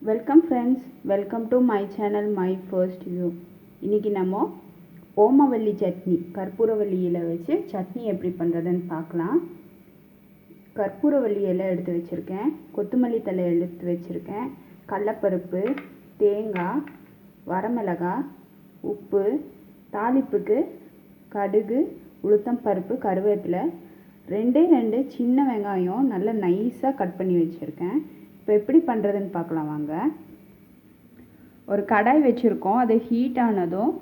Welcome friends, welcome to my channel my first view. இன்றைக்கி நம்ம ஓமவல்லி சட்னி, கற்பூரவல்லி இலை வச்சு சட்னி எப்படி பண்ணுறதுன்னு பார்க்கலாம். கற்பூரவல்லி இலை எடுத்து வச்சுருக்கேன், கொத்தமல்லி தழை எடுத்து வச்சுருக்கேன், கடலப்பருப்பு, தேங்காய், வரமிளகாய், உப்பு, தாளிப்புக்கு கடுகு, உளுத்தம் பருப்பு, கருவேப்பிலை, ரெண்டு சின்ன வெங்காயம் நல்லா நைஸாக கட் பண்ணி வச்சுருக்கேன். இப்போ எப்படி பண்ணுறதுன்னு பார்க்கலாம் வாங்க. ஒரு கடாய் வச்சுருக்கோம், அது ஹீட் ஆனதும்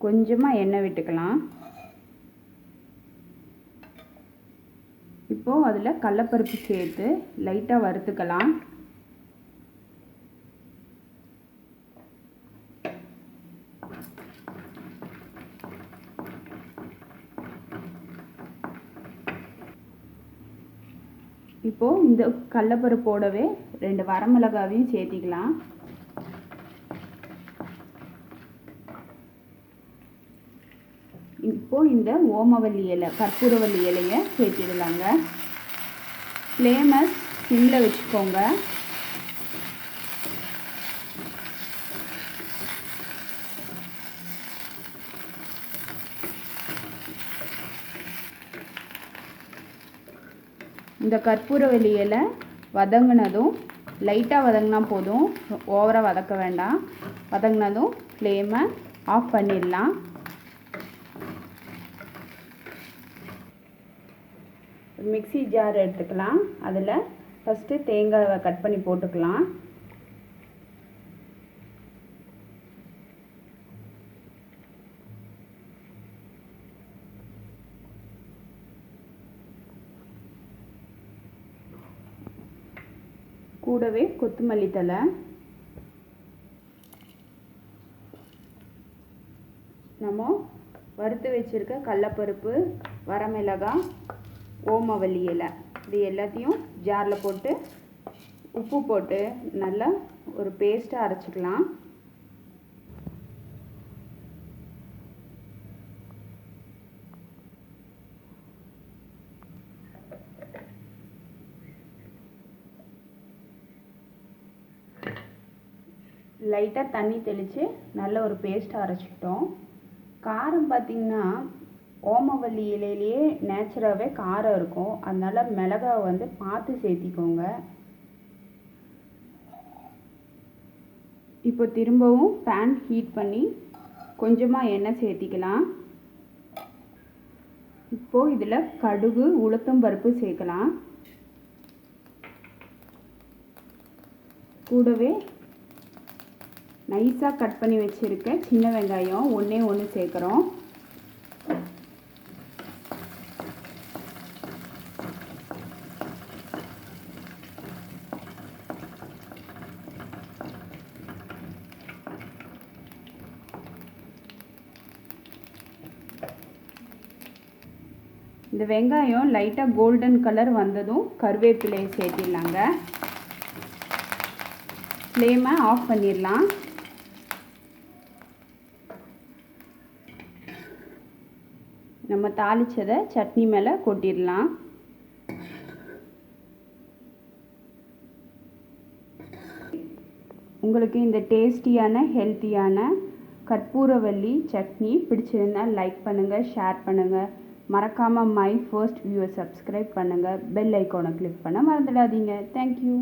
கொஞ்சமாக எண்ணெய் விட்டுக்கலாம். இப்போது அதில் கடலப்பருப்பு சேர்த்து லைட்டாக வறுத்துக்கலாம். இப்போது இந்த கடலப்பருப்போடவே 2 வரமிளகாவையும் சேர்த்திக்கலாம். இப்போது இந்த ஓமவல்லி இலை, கற்பூரவல்லி இலையை சேர்த்திடலாங்க. ஃப்ளேமை சிம்மில் வச்சுக்கோங்க. இந்த கற்பூரவல்லி இலை வதங்கினதும் லைட்டாக வதங்கினா போதும், ஓவராக வதக்க வேண்டாம். வதங்கினதும் ஃப்ளேமை ஆஃப் பண்ணிடலாம். மிக்ஸி ஜார் எடுத்துக்கலாம். அதில் ஃபஸ்ட்டு தேங்காவை கட் பண்ணி போட்டுக்கலாம். கூடவே கொத்தமல்லி தழை, நம்ம வறுத்து வச்சுருக்க கடலப்பருப்பு, வரமிளகாய், ஓமவல்லி இலை, இது எல்லாத்தையும் ஜாரில் போட்டு உப்பு போட்டு நல்லா ஒரு பேஸ்ட்டாக அரைச்சிக்கலாம். லைட்டாக தண்ணி தெளித்து நல்ல ஒரு பேஸ்ட்டாக அரைச்சிக்கிட்டோம். காரம் பார்த்திங்கன்னா ஓமவல்லி இலையிலேயே நேச்சுராகவே காரம் இருக்கும், அதனால் மிளகாய் வந்து பார்த்து சேர்த்திக்கோங்க. இப்போ திரும்பவும் பேன் ஹீட் பண்ணி கொஞ்சமாக எண்ணெய் சேர்த்திக்கலாம். இப்போது இதில் கடுகு, உளுத்தம் பருப்பு சேர்க்கலாம். கூடவே நைஸாக கட் பண்ணி வச்சுருக்க சின்ன வெங்காயம் ஒன்று சேர்க்குறோம். இந்த வெங்காயம் லைட்டாக கோல்டன் கலர் வந்ததும் கருவேப்பிலையை சேர்த்திடலாங்க. ஃப்ளேமை ஆஃப் பண்ணிடலாம். நம்ம தாளிச்சதை சட்னி மேலே கொட்டிடலாம். உங்களுக்கு இந்த டேஸ்டியான ஹெல்த்தியான கற்பூரவல்லி சட்னி பிடிச்சிருந்தால் லைக் பண்ணுங்கள், ஷேர் பண்ணுங்கள். மறக்காமல் மை ஃபர்ஸ்ட் வியூவை சப்ஸ்கிரைப் பண்ணுங்கள். பெல் ஐக்கானை கிளிக் பண்ண மறந்துடாதீங்க. தேங்க்யூ.